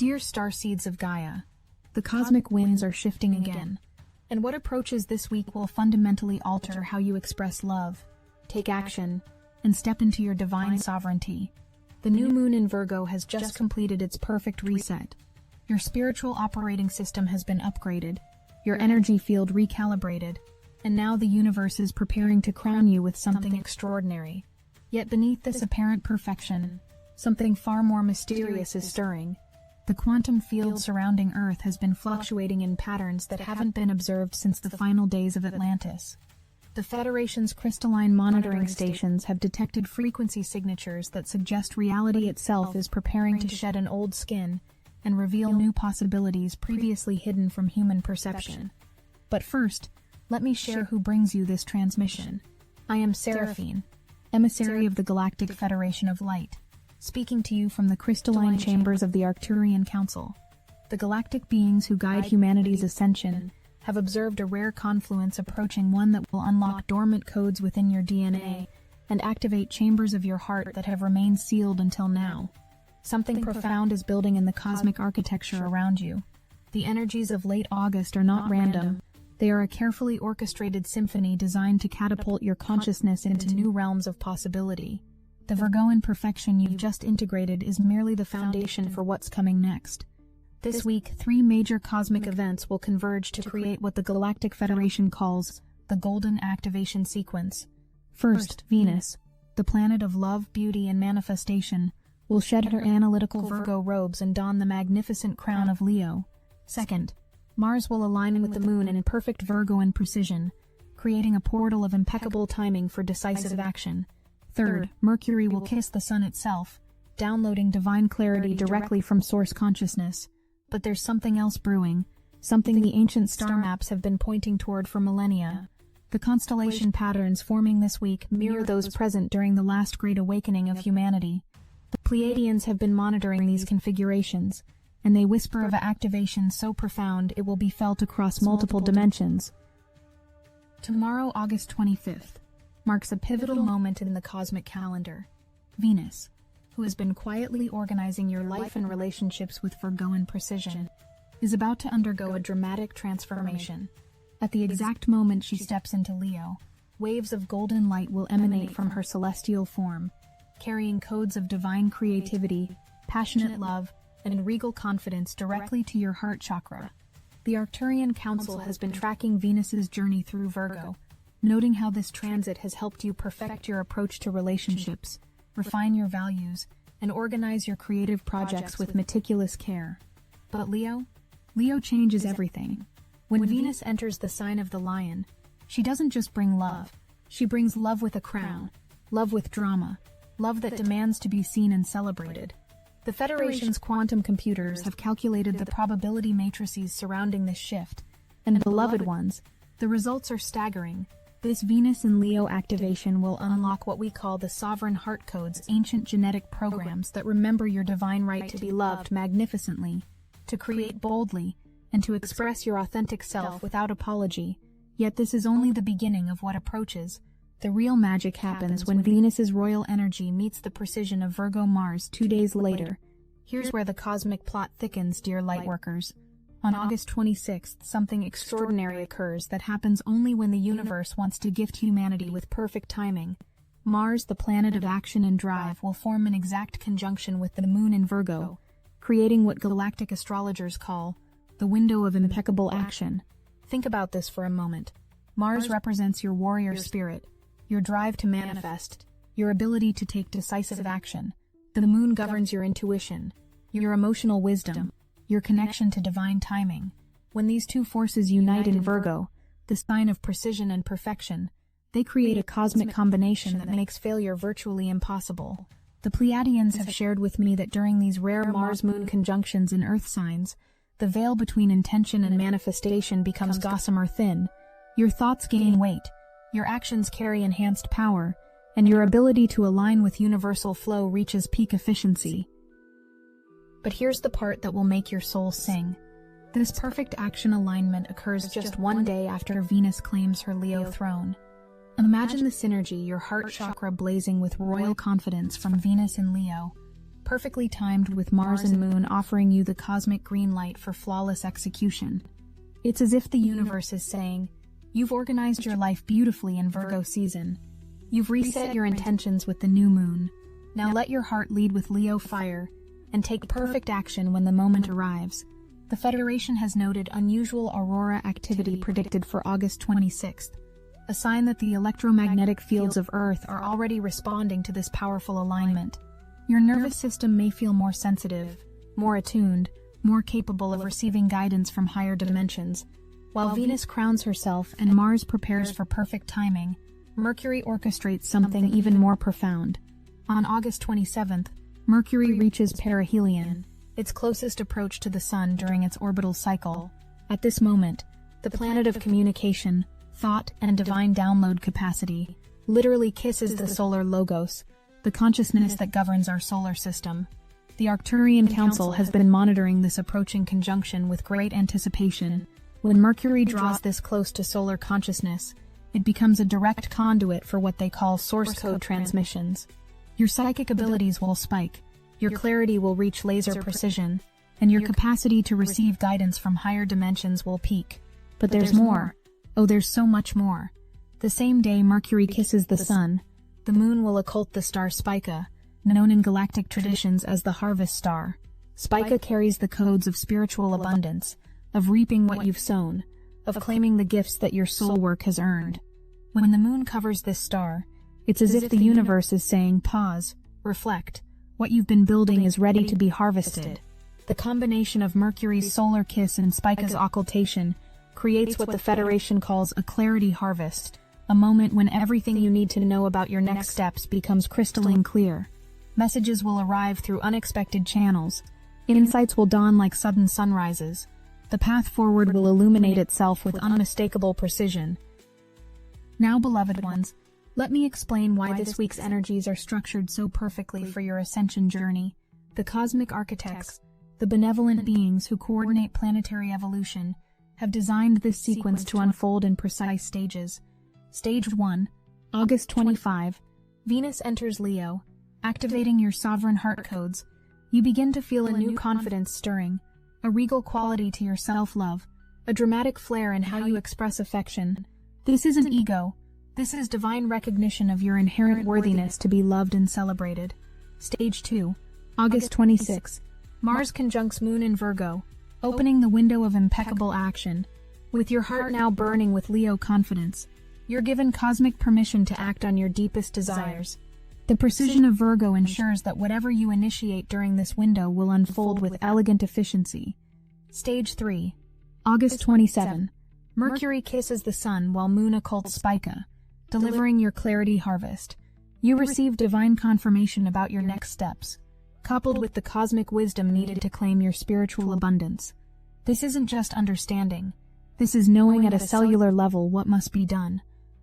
Dear Starseeds of Gaia, the cosmic winds are shifting again, and what approaches this week will fundamentally alter how you express love, take action, and step into your divine sovereignty. The new moon in Virgo has just completed its perfect reset. Your spiritual operating system has been upgraded, your energy field recalibrated, and now the universe is preparing to crown you with something extraordinary. Yet beneath this apparent perfection, something far more mysterious is stirring. The quantum field surrounding Earth has been fluctuating in patterns that haven't been observed since the final days of Atlantis. The Federation's crystalline monitoring stations have detected frequency signatures that suggest reality itself is preparing to shed an old skin and reveal new possibilities previously hidden from human perception. But first, let me share who brings you this transmission. I am Seraphine, emissary of the Galactic Federation of Light, speaking to you from the crystalline chambers of the Arcturian Council. The galactic beings who guide humanity's ascension have observed a rare confluence approaching, one that will unlock dormant codes within your DNA and activate chambers of your heart that have remained sealed until now. Something profound is building in the cosmic architecture around you. The energies of late August are not random. They are a carefully orchestrated symphony designed to catapult your consciousness into new realms of possibility. The Virgoan perfection you've just integrated is merely the foundation for what's coming next. This week, 3 major cosmic events will converge to create what the Galactic Federation calls the Golden Activation Sequence. First, Venus, the planet of love, beauty, and manifestation, will shed her analytical Virgo robes and don the magnificent crown of Leo. Second, Mars will align with the moon in perfect Virgoan precision, creating a portal of impeccable timing for decisive action. Third, Mercury will kiss the sun itself, downloading divine clarity directly from source consciousness. But there's something else brewing, something the ancient star maps have been pointing toward for millennia. The constellation patterns forming this week mirror those present during the last great awakening of humanity. The Pleiadians have been monitoring these configurations, and they whisper of an activation so profound it will be felt across multiple dimensions. Tomorrow, August 25th, marks a pivotal moment in the cosmic calendar. Venus, who has been quietly organizing your life and relationships with Virgoan precision, is about to undergo a dramatic transformation. At the exact moment she steps into Leo, waves of golden light will emanate from her celestial form, carrying codes of divine creativity, passionate love, and regal confidence directly to your heart chakra. The Arcturian Council has been tracking Venus's journey through Virgo, noting how this transit has helped you perfect your approach to relationships, refine your values, and organize your creative projects with meticulous care. But Leo changes everything. When Venus enters the sign of the Lion, she doesn't just bring love. She brings love with a crown, love with drama, love that demands to be seen and celebrated. The Federation's quantum computers have calculated the probability matrices surrounding this shift, and beloved ones, the results are staggering. This Venus in Leo activation will unlock what we call the sovereign heart codes, ancient genetic programs that remember your divine right to be loved magnificently, to create boldly, and to express your authentic self without apology. Yet this is only the beginning of what approaches. The real magic happens when Venus's royal energy meets the precision of Virgo Mars 2 days later. Here's where the cosmic plot thickens, dear lightworkers. On August 26th, something extraordinary occurs that happens only when the universe wants to gift humanity with perfect timing. Mars, the planet of action and drive, will form an exact conjunction with the moon in Virgo, creating what galactic astrologers call the window of impeccable action. Think about this for a moment. Mars represents your warrior spirit, your drive to manifest, your ability to take decisive action. The moon governs your intuition, your emotional wisdom, your connection to divine timing. When these two forces unite in Virgo, the sign of precision and perfection, they create a cosmic combination that makes failure virtually impossible. The Pleiadians have shared with me that during these rare Mars-Moon conjunctions in Earth signs, the veil between intention and manifestation becomes gossamer thin. Your thoughts gain weight, your actions carry enhanced power, and your ability to align with universal flow reaches peak efficiency. But here's the part that will make your soul sing. This perfect action alignment occurs just 1 day after Venus claims her Leo throne. Imagine the synergy, your heart chakra blazing with royal confidence from Venus in Leo, perfectly timed with Mars and Moon offering you the cosmic green light for flawless execution. It's as if the universe is saying, "You've organized your life beautifully in Virgo season. You've reset your intentions with the new moon. Now let your heart lead with Leo fire and take perfect action when the moment arrives." The Federation has noted unusual aurora activity predicted for August 26th, a sign that the electromagnetic fields of Earth are already responding to this powerful alignment. Your nervous system may feel more sensitive, more attuned, more capable of receiving guidance from higher dimensions. While Venus crowns herself and Mars prepares for perfect timing, Mercury orchestrates something even more profound. On August 27th, Mercury reaches perihelion, its closest approach to the Sun during its orbital cycle. At this moment, the planet of communication, thought, and divine download capacity literally kisses the solar logos, the consciousness that governs our solar system. The Arcturian Council has been monitoring this approaching conjunction with great anticipation. When Mercury draws this close to solar consciousness, it becomes a direct conduit for what they call source code transmissions. Your psychic abilities will spike, your clarity will reach laser precision, and your capacity to receive guidance from higher dimensions will peak. But there's more. Oh, there's so much more. The same day Mercury kisses the Sun, the Moon will occult the star Spica, known in galactic traditions as the harvest star. Spica carries the codes of spiritual abundance, of reaping what you've sown, of claiming the gifts that your soul work has earned. When the Moon covers this star, it's as if the universe is saying, "Pause, reflect. What you've been building is ready to be harvested." The combination of Mercury's solar kiss and Spica's occultation creates what the Federation calls a clarity harvest, a moment when everything you need to know about your next steps becomes crystalline clear. Messages will arrive through unexpected channels. Insights will dawn like sudden sunrises. The path forward will illuminate itself with unmistakable precision. Now, beloved ones, let me explain why this week's energies are structured so perfectly for your ascension journey. The cosmic architects, the benevolent beings who coordinate planetary evolution, have designed this sequence to unfold in precise stages. Stage 1, August 25, Venus enters Leo, activating your sovereign heart codes. You begin to feel a new confidence stirring, a regal quality to your self-love, a dramatic flair in how you express affection. This isn't ego. This is divine recognition of your inherent worthiness to be loved and celebrated. Stage 2, August 26, Mars conjuncts Moon in Virgo, opening the window of impeccable action. With your heart now burning with Leo confidence, you're given cosmic permission to act on your deepest desires. The precision of Virgo ensures that whatever you initiate during this window will unfold with elegant efficiency. Stage 3, August 27, Mercury kisses the Sun while Moon occults Spica, delivering your clarity harvest. You receive divine confirmation about your next steps, coupled with the cosmic wisdom needed to claim your spiritual abundance. This isn't just understanding. This is knowing at a cellular level what must be done.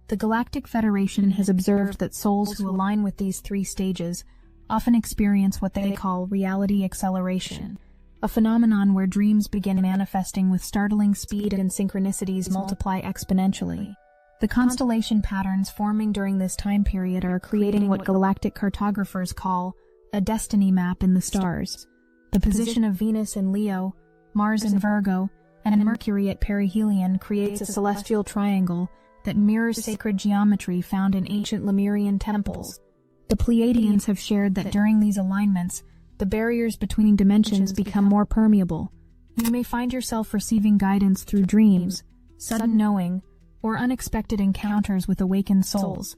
The Galactic Federation has observed that souls who align with these three stages often experience what they call reality acceleration, a phenomenon where dreams begin manifesting with startling speed and synchronicities multiply exponentially. The constellation patterns forming during this time period are creating what galactic cartographers call a destiny map in the stars. The position of Venus in Leo, Mars in Virgo, and Mercury at perihelion creates a celestial triangle that mirrors sacred geometry found in ancient Lemurian temples. The Pleiadians have shared that during these alignments, the barriers between dimensions become more permeable. You may find yourself receiving guidance through dreams, sudden knowing, or unexpected encounters with awakened souls.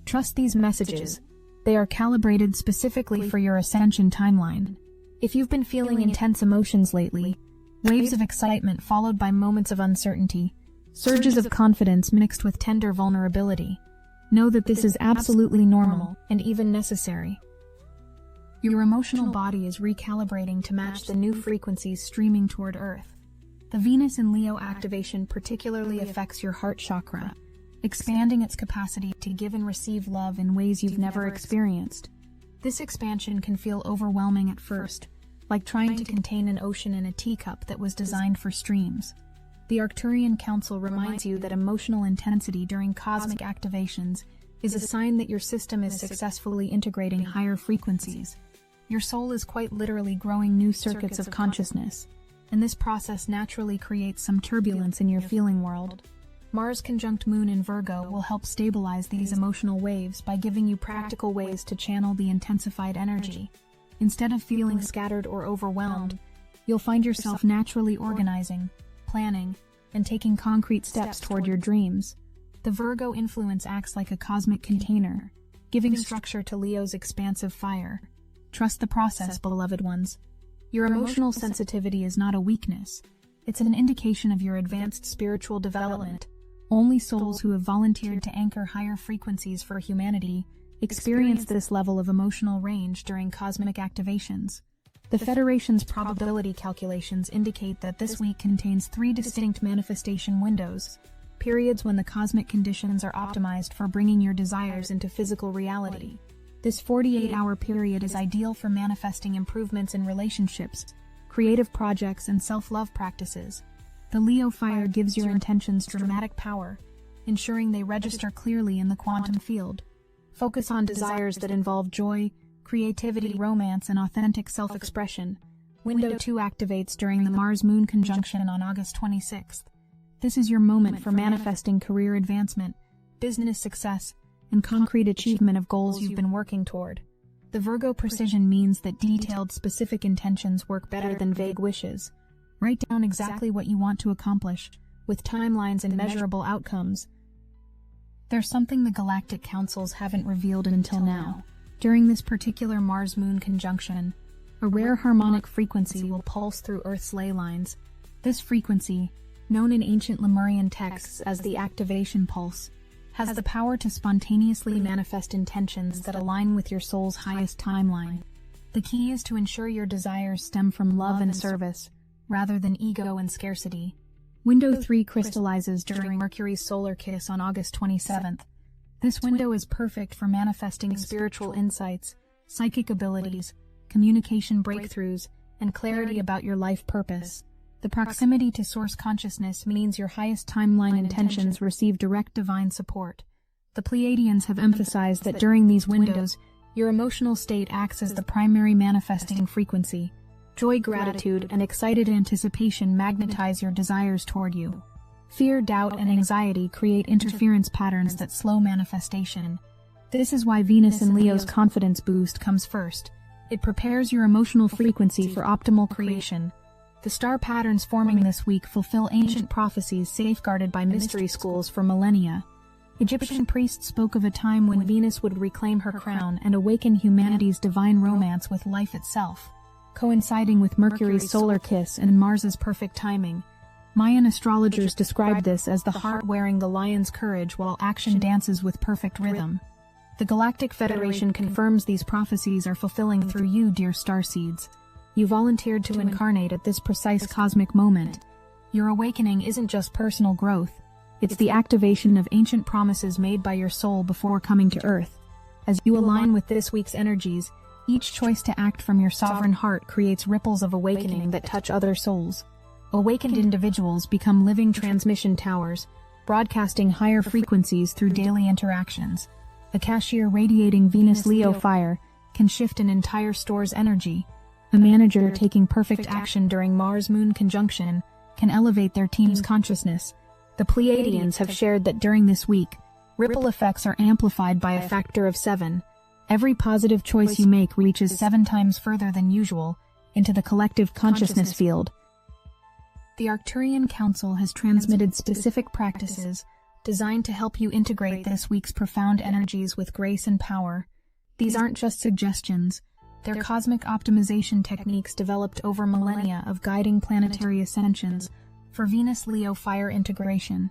Trust these messages. They are calibrated specifically for your ascension timeline. If you've been feeling intense emotions lately, waves of excitement followed by moments of uncertainty, surges of confidence mixed with tender vulnerability, know that this is absolutely normal and even necessary. Your emotional body is recalibrating to match the new frequencies streaming toward Earth. The Venus in Leo activation particularly affects your heart chakra, expanding its capacity to give and receive love in ways you've never experienced. This expansion can feel overwhelming at first, like trying to contain an ocean in a teacup that was designed for streams. The Arcturian Council reminds you that emotional intensity during cosmic activations is a sign that your system is successfully integrating higher frequencies. Your soul is quite literally growing new circuits of consciousness, and this process naturally creates some turbulence in your feeling world. Mars conjunct Moon in Virgo will help stabilize these emotional waves by giving you practical ways to channel the intensified energy. Instead of feeling scattered or overwhelmed, you'll find yourself naturally organizing, planning, and taking concrete steps toward your dreams. The Virgo influence acts like a cosmic container, giving structure to Leo's expansive fire. Trust the process, beloved ones. Your emotional sensitivity is not a weakness. It's an indication of your advanced spiritual development. Only souls who have volunteered to anchor higher frequencies for humanity experience this level of emotional range during cosmic activations. The Federation's probability calculations indicate that this week contains 3 distinct manifestation windows, periods when the cosmic conditions are optimized for bringing your desires into physical reality. This 48-hour period is ideal for manifesting improvements in relationships, creative projects, and self-love practices. The Leo fire gives your intentions dramatic power, ensuring they register clearly in the quantum field. Focus on desires that involve joy, creativity, romance, and authentic self-expression. Window 2 activates during the Mars-Moon conjunction on August 26th. This is your moment for manifesting career advancement, business success, and concrete achievement of goals you've been working toward. The Virgo precision means that detailed, specific intentions work better than vague wishes. Write down exactly what you want to accomplish, with timelines and measurable outcomes. There's something the galactic councils haven't revealed until now. During this particular Mars-Moon conjunction, a rare harmonic frequency will pulse through Earth's ley lines. This frequency, known in ancient Lemurian texts as the activation pulse, has the power to spontaneously manifest intentions that align with your soul's highest timeline. The key is to ensure your desires stem from love and service, rather than ego and scarcity. Window 3 crystallizes during Mercury's solar kiss on August 27th. This window is perfect for manifesting spiritual insights, psychic abilities, communication breakthroughs, and clarity about your life purpose. The proximity to source consciousness means your highest timeline intentions receive direct divine support. The Pleiadians have emphasized that during these windows, your emotional state acts as the primary manifesting frequency. Joy, gratitude, and excited anticipation magnetize your desires toward you. Fear, doubt, and anxiety create interference patterns that slow manifestation. This is why Venus in Leo's confidence boost comes first. It prepares your emotional frequency for optimal creation. The star patterns forming this week fulfill ancient prophecies safeguarded by mystery schools for millennia. Egyptian priests spoke of a time when Venus would reclaim her crown and awaken humanity's divine romance with life itself, coinciding with Mercury's solar kiss and Mars's perfect timing. Mayan astrologers described this as the heart wearing the lion's courage while action dances with perfect rhythm. The Galactic Federation confirms these prophecies are fulfilling through you, dear Starseeds. You volunteered to incarnate at this precise cosmic moment. Your awakening isn't just personal growth, it's the activation of ancient promises made by your soul before coming to Earth. As you align with this week's energies, each choice to act from your sovereign heart creates ripples of awakening that touch other souls. Awakened individuals become living transmission towers, broadcasting higher frequencies through daily interactions. A cashier radiating Venus-Leo fire can shift an entire store's energy. A manager taking perfect action during Mars-Moon conjunction can elevate their team's consciousness. The Pleiadians have shared that during this week, ripple effects are amplified by a factor of 7. Every positive choice you make reaches 7 times further than usual into the collective consciousness field. The Arcturian Council has transmitted specific practices designed to help you integrate this week's profound energies with grace and power. These aren't just suggestions. They're cosmic optimization techniques developed over millennia of guiding planetary ascensions for Venus-Leo fire integration.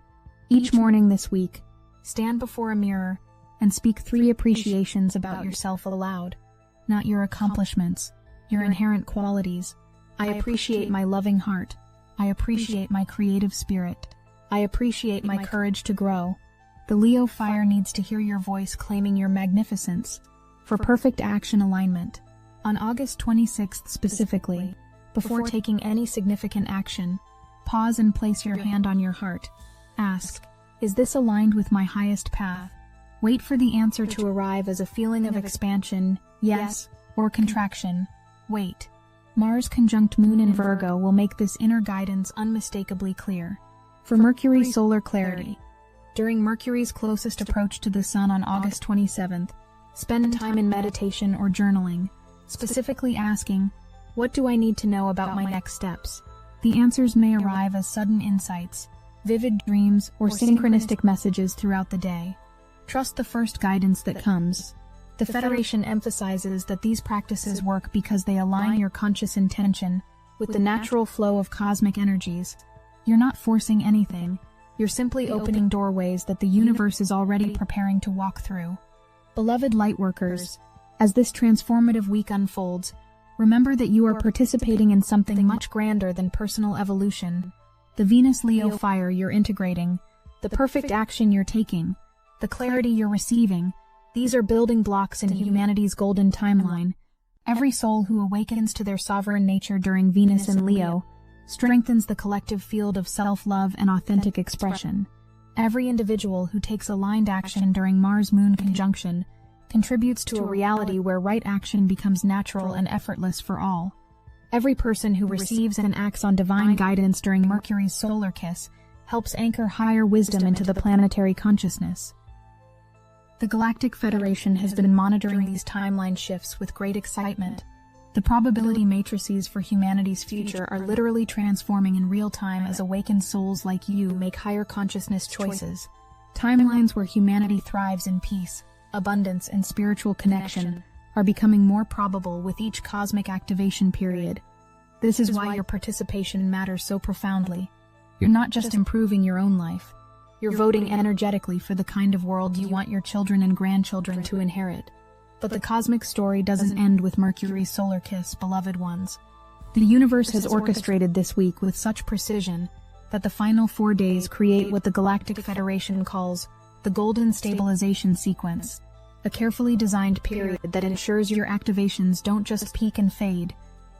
Each morning this week, stand before a mirror and speak 3 appreciations about yourself aloud. Not your accomplishments, your inherent qualities. I appreciate my loving heart. I appreciate my creative spirit. I appreciate my courage to grow. The Leo fire needs to hear your voice claiming your magnificence for perfect action alignment. On August 26th specifically, before taking any significant action, pause and place your hand on your heart. Ask, is this aligned with my highest path? Wait for the answer to arrive as a feeling of expansion, yes, or contraction. Wait. Mars conjunct Moon in Virgo will make this inner guidance unmistakably clear. For Mercury solar clarity. During Mercury's closest approach to the Sun on August 27th, spend time in meditation or journaling, specifically asking, "What do I need to know about my next steps?" The answers may arrive as sudden insights, vivid dreams, or synchronistic messages throughout the day. Trust the first guidance that comes. The Federation emphasizes that these practices work because they align your conscious intention with the natural flow of cosmic energies. You're not forcing anything. You're simply opening doorways that the universe is already preparing to walk through. Beloved lightworkers, as this transformative week unfolds, remember that you are participating in something much grander than personal evolution. The Venus-Leo fire you're integrating, the perfect action you're taking, the clarity you're receiving, these are building blocks in humanity's golden timeline. Every soul who awakens to their sovereign nature during Venus and Leo strengthens the collective field of self-love and authentic expression. Every individual who takes aligned action during Mars-Moon conjunction contributes to a reality where right action becomes natural and effortless for all. Every person who receives and acts on divine guidance during Mercury's solar kiss helps anchor higher wisdom into the planetary consciousness. The Galactic Federation has been monitoring these timeline shifts with great excitement. The probability matrices for humanity's future are literally transforming in real time as awakened souls like you make higher consciousness choices. Timelines where humanity thrives in peace, abundance, and spiritual connection are becoming more probable with each cosmic activation period. This is why your participation matters so profoundly. You're not just improving your own life. You're voting energetically for the kind of world you want your children and grandchildren to inherit. But the cosmic story doesn't end with Mercury's solar kiss, beloved ones. The universe has orchestrated this week with such precision that the final 4 days create what the Galactic Federation calls the Golden Stabilization Sequence, a carefully designed period that ensures your activations don't just peak and fade,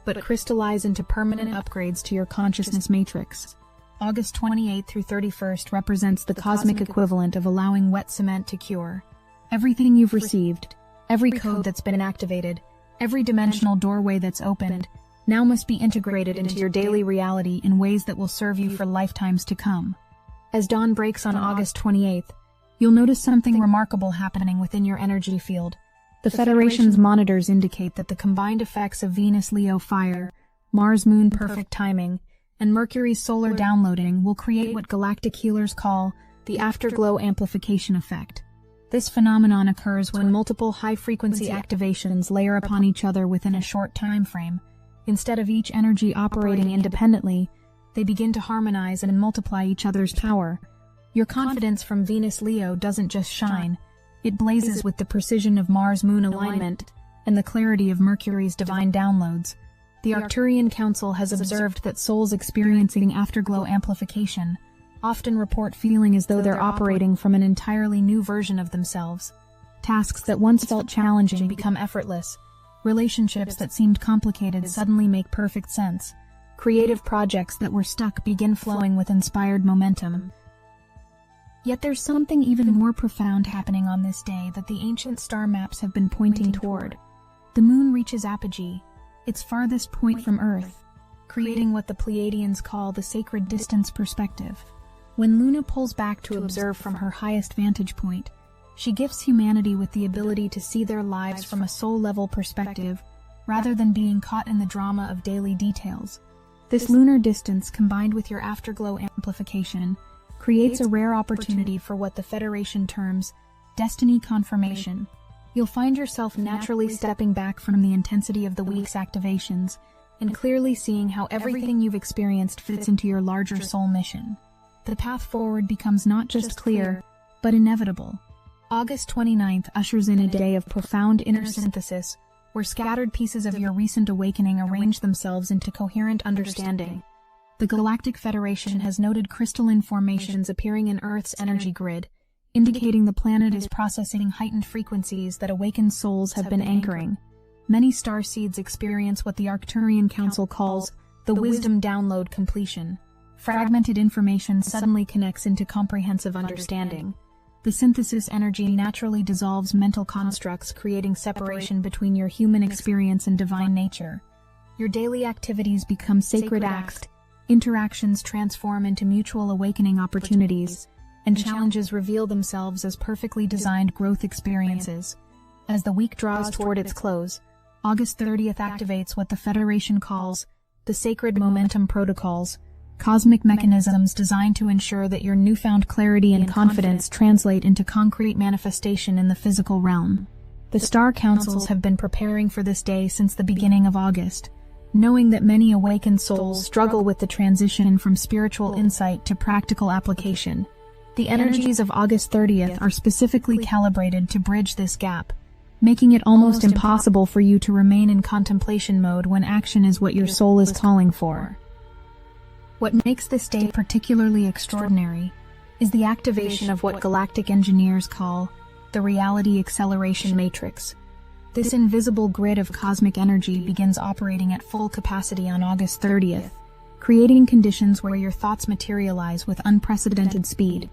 but crystallize into permanent upgrades to your consciousness matrix. August 28th through 31st represents the cosmic equivalent of allowing wet cement to cure. Everything you've received, every code that's been activated, every dimensional doorway that's opened, now must be integrated into your daily reality in ways that will serve you for lifetimes to come. As dawn breaks on August 28th, you'll notice something remarkable happening within your energy field. The Federation's monitors indicate that the combined effects of Venus-Leo fire, Mars-Moon perfect timing, and Mercury's solar downloading will create what galactic healers call the afterglow amplification effect. This phenomenon occurs when multiple high-frequency activations layer upon each other within a short time frame. Instead of each energy operating independently, they begin to harmonize and multiply each other's power. Your confidence from Venus-Leo doesn't just shine, it blazes with the precision of Mars-Moon alignment and the clarity of Mercury's divine downloads. The Arcturian Council has observed that souls experiencing afterglow amplification often report feeling as though they're operating from an entirely new version of themselves. Tasks that once felt challenging become effortless. Relationships that seemed complicated suddenly make perfect sense. Creative projects that were stuck begin flowing with inspired momentum. Yet there's something even more profound happening on this day that the ancient star maps have been pointing toward. The moon reaches apogee, its farthest point from Earth, creating what the Pleiadians call the sacred distance perspective. When Luna pulls back to observe from her highest vantage point, she gifts humanity with the ability to see their lives from a soul-level perspective, rather than being caught in the drama of daily details. This lunar distance, combined with your afterglow amplification, creates a rare opportunity for what the Federation terms destiny confirmation. You'll find yourself naturally stepping back from the intensity of the week's activations and clearly seeing how everything you've experienced fits into your larger soul mission. The path forward becomes not just clear, but inevitable. August 29th ushers in a day of profound inner synthesis, where scattered pieces of your recent awakening arrange themselves into coherent understanding. The Galactic Federation has noted crystalline formations appearing in Earth's energy grid, indicating the planet is processing heightened frequencies that awakened souls have been anchoring. Many starseeds experience what the Arcturian Council calls the wisdom download completion. Fragmented information suddenly connects into comprehensive understanding. The synthesis energy naturally dissolves mental constructs, creating separation between your human experience and divine nature. Your daily activities become sacred acts, interactions transform into mutual awakening opportunities, and challenges reveal themselves as perfectly designed growth experiences. As the week draws toward its close, August 30th activates what the Federation calls the Sacred Momentum Protocols, cosmic mechanisms designed to ensure that your newfound clarity and confidence translate into concrete manifestation in the physical realm. The Star Councils have been preparing for this day since the beginning of August, knowing that many awakened souls struggle with the transition from spiritual insight to practical application. The energies of August 30th are specifically calibrated to bridge this gap, making it almost impossible for you to remain in contemplation mode when action is what your soul is calling for. What makes this day particularly extraordinary is the activation of what galactic engineers call the Reality Acceleration Matrix. This invisible grid of cosmic energy begins operating at full capacity on August 30th, creating conditions where your thoughts materialize with unprecedented speed.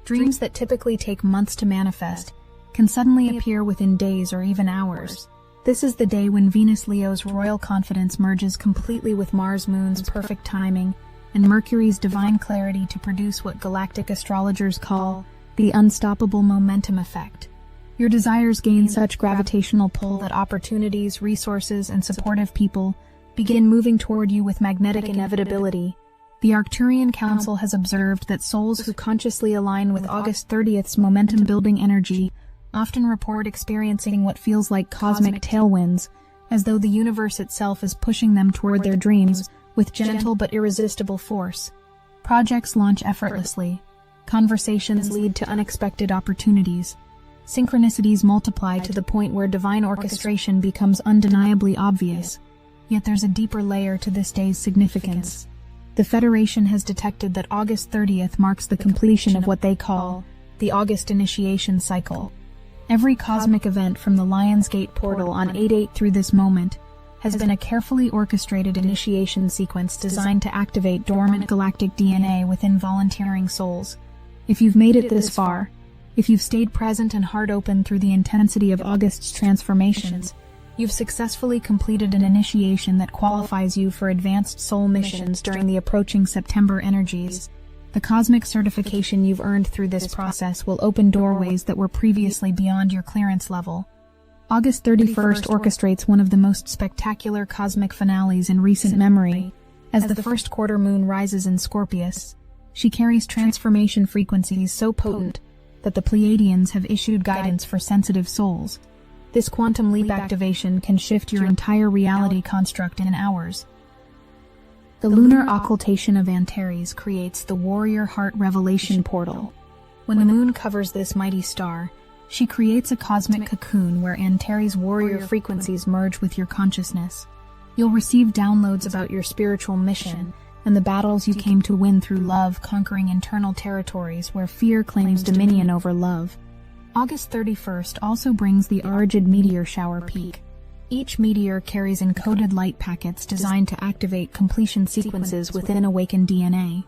Dreams that typically take months to manifest can suddenly appear within days or even hours. This is the day when Venus Leo's royal confidence merges completely with Mars Moon's perfect timing and Mercury's divine clarity to produce what galactic astrologers call the unstoppable momentum effect. Your desires gain such gravitational pull that opportunities, resources, and supportive people begin moving toward you with magnetic inevitability. The Arcturian Council has observed that souls who consciously align with August 30th's momentum-building energy often report experiencing what feels like cosmic tailwinds, as though the universe itself is pushing them toward their dreams with gentle but irresistible force. Projects launch effortlessly. Conversations lead to unexpected opportunities. Synchronicities multiply to the point where divine orchestration becomes undeniably obvious. Yet there's a deeper layer to this day's significance. The Federation has detected that August 30th marks the completion of what they call the August initiation cycle. Every cosmic event from the Lionsgate portal on 8/8 through this moment has been a carefully orchestrated initiation sequence designed to activate dormant galactic DNA within volunteering souls. If you've made it this far, if you've stayed present and heart open through the intensity of August's transformations, you've successfully completed an initiation that qualifies you for advanced soul missions during the approaching September energies. The cosmic certification you've earned through this process will open doorways that were previously beyond your clearance level. August 31st orchestrates one of the most spectacular cosmic finales in recent memory. As the first quarter moon rises in Scorpius, she carries transformation frequencies so potent that the Pleiadians have issued guidance for sensitive souls. This quantum leap activation can shift your entire reality construct in hours. The lunar occultation of Antares creates the Warrior Heart Revelation Portal. When the moon covers this mighty star, she creates a cosmic cocoon where Antares' warrior frequencies merge with your consciousness. You'll receive downloads about your spiritual mission and the battles you came to win through love, conquering internal territories where fear claims dominion over love. August 31st also brings the Aurigid meteor shower peak. Each meteor carries encoded light packets designed to activate completion sequences within awakened DNA.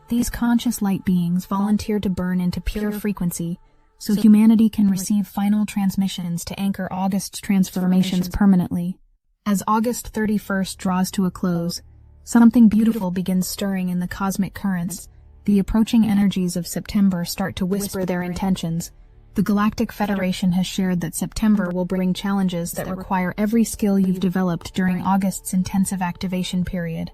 These conscious light beings volunteer to burn into pure frequency, so humanity can receive final transmissions to anchor August's transformations permanently. As August 31st draws to a close, something beautiful begins stirring in the cosmic currents. The approaching energies of September start to whisper their intentions. The Galactic Federation has shared that September will bring challenges that require every skill you've developed during August's intensive activation period.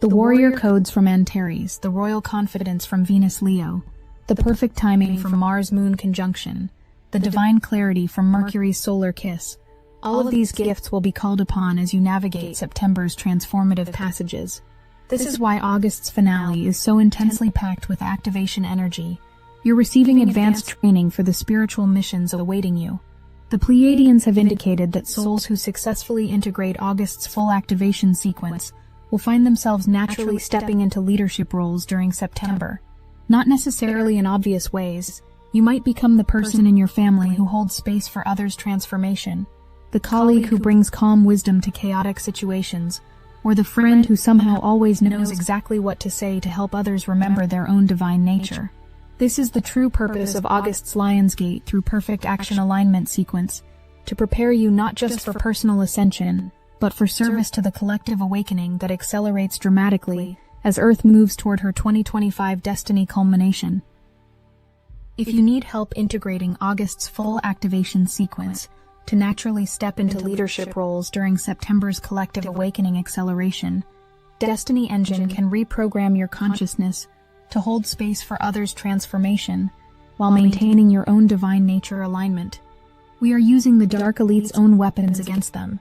The warrior codes from Antares, the royal confidence from Venus Leo, the perfect timing from Mars-Moon conjunction, the divine clarity from Mercury's solar kiss. All of these gifts will be called upon as you navigate September's transformative passages. This is why August's finale is so intensely packed with activation energy. You're receiving advanced training for the spiritual missions awaiting you. The Pleiadians have indicated that souls who successfully integrate August's full activation sequence will find themselves naturally stepping into leadership roles during September. Not necessarily in obvious ways. You might become the person in your family who holds space for others' transformation, the colleague who brings calm wisdom to chaotic situations, or the friend who somehow always knows exactly what to say to help others remember their own divine nature. This is the true purpose of August's Lionsgate through perfect action alignment sequence, to prepare you not just for personal ascension, but for service to the collective awakening that accelerates dramatically as Earth moves toward her 2025 destiny culmination. If you need help integrating August's full activation sequence to naturally step into leadership roles during September's collective awakening acceleration, Destiny Engine can reprogram your consciousness to hold space for others' transformation while maintaining your own divine nature alignment. We are using the Dark Elite's own weapons against them,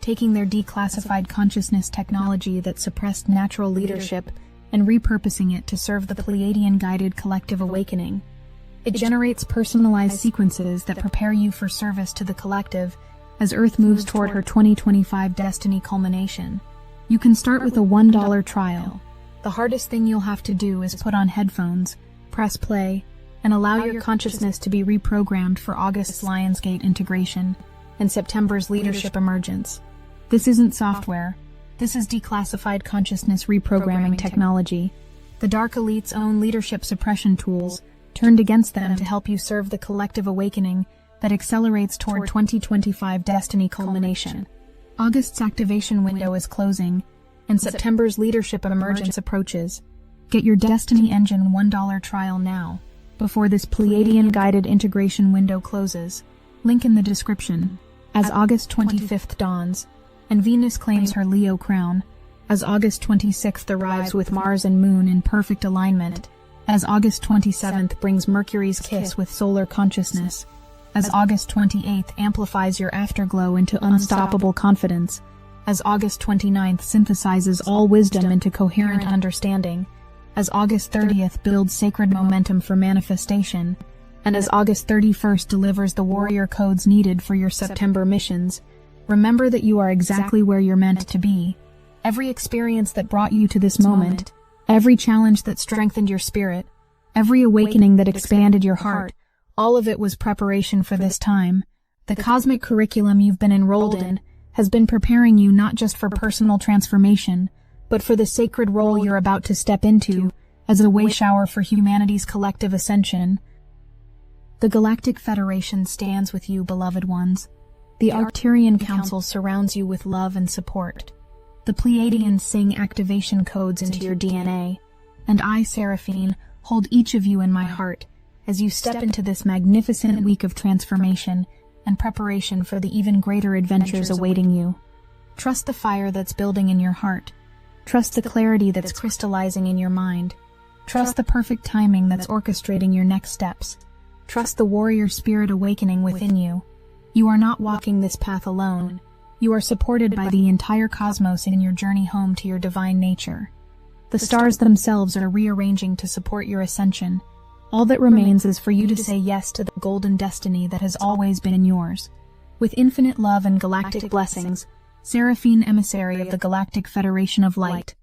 taking their declassified consciousness technology that suppressed natural leadership and repurposing it to serve the Pleiadian-guided collective awakening. It generates personalized sequences that prepare you for service to the collective as Earth moves toward her 2025 destiny culmination. You can start with a $1 trial. The hardest thing you'll have to do is put on headphones, press play, and allow your consciousness to be reprogrammed for August's Lionsgate integration and September's leadership emergence. This isn't software. This is declassified consciousness reprogramming technology. The Dark Elite's own leadership suppression tools turned against them to help you serve the collective awakening that accelerates toward 2025 destiny culmination. August's activation window is closing, and September's leadership emergence approaches. Get your Destiny Engine $1 trial now, before this Pleiadian-guided integration window closes. Link in the description. As August 25th dawns, and Venus claims her Leo crown, as August 26th arrives with Mars and Moon in perfect alignment, as August 27th brings Mercury's kiss with solar consciousness, as August 28th amplifies your afterglow into unstoppable confidence, as August 29th synthesizes all wisdom into coherent understanding, as August 30th builds sacred momentum for manifestation, and as August 31st delivers the warrior codes needed for your September missions, remember that you are exactly where you're meant to be. Every experience that brought you to this moment, every challenge that strengthened your spirit, every awakening that expanded your heart, all of it was preparation for this time. The cosmic curriculum you've been enrolled in has been preparing you not just for personal transformation, but for the sacred role you're about to step into as a way shower for humanity's collective ascension. The Galactic Federation stands with you, beloved ones. The Arcturian Council surrounds you with love and support. The Pleiadians sing activation codes into your DNA, and I, Seraphine, hold each of you in my heart as you step into this magnificent week of transformation and preparation for the even greater adventures awaiting you. Trust the fire that's building in your heart. Trust the clarity that's crystallizing in your mind. Trust the perfect timing that's orchestrating your next steps. Trust the warrior spirit awakening within you. You are not walking this path alone. You are supported by the entire cosmos in your journey home to your divine nature. The stars themselves are rearranging to support your ascension. All that remains is for you to say yes to the golden destiny that has always been yours. With infinite love and galactic blessings, Seraphine, emissary of the Galactic Federation of Light.